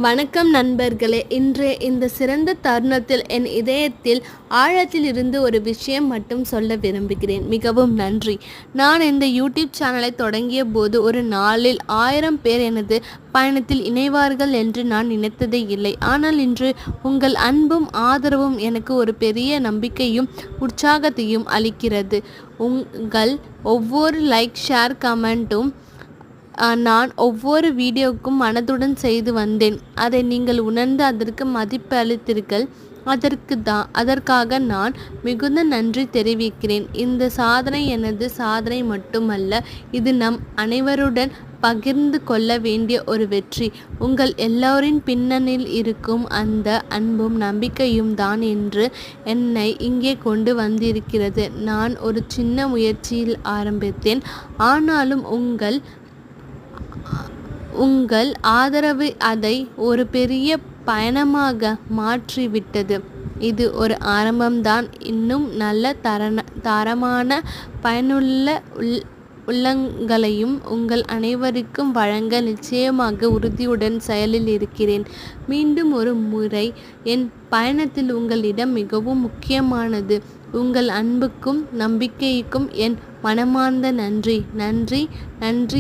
வணக்கம் நண்பர்களே. இன்றைய இந்த சிறந்த தருணத்தில் என் இதயத்தில் ஆழத்தில் இருந்து ஒரு விஷயம் மட்டும் சொல்ல விரும்புகிறேன். மிகவும் நன்றி. நான் இந்த யூடியூப் சேனலை தொடங்கிய போது ஒரு நாளில் 1000 பேர் எனது பயணத்தில் இணைவார்கள் என்று நான் நினைத்ததே இல்லை. ஆனால் இன்று உங்கள் அன்பும் ஆதரவும் எனக்கு ஒரு பெரிய நம்பிக்கையும் உற்சாகத்தையும் அளிக்கிறது. உங்கள் ஒவ்வொரு லைக், ஷேர், கமெண்ட்டும் நான் ஒவ்வொரு வீடியோவுக்கும் மனதுடன் செய்து வந்தேன். அதை நீங்கள் உணர்ந்து அதற்கு மதிப்பளித்தீர்கள். அதற்காக நான் மிகுந்த நன்றி தெரிவிக்கிறேன். இந்த சாதனை எனது சாதனை மட்டுமல்ல, இது நம் அனைவருடன் பகிர்ந்து கொள்ள வேண்டிய ஒரு வெற்றி. உங்கள் எல்லோரின் பின்னணியில் இருக்கும் அந்த அன்பும் நம்பிக்கையும் தான் என்று என்னை இங்கே கொண்டு வந்திருக்கிறது. நான் ஒரு சின்ன முயற்சியில் ஆரம்பித்தேன், ஆனாலும் உங்கள் ஆதரவு அதை ஒரு பெரிய பயணமாக மாற்றிவிட்டது. இது ஒரு ஆரம்பம்தான். இன்னும் நல்ல தரமான பயனுள்ள உள்ளங்களையும் உங்கள் அனைவருக்கும் வழங்க நிச்சயமாக உறுதியுடன் செயலில் இருக்கிறேன். மீண்டும் ஒரு முறை என் பயணத்தில் உங்களிடம் மிகவும் முக்கியமானது. உங்கள் அன்புக்கும் நம்பிக்கைக்கும் என் மனமார்ந்த நன்றி. நன்றி.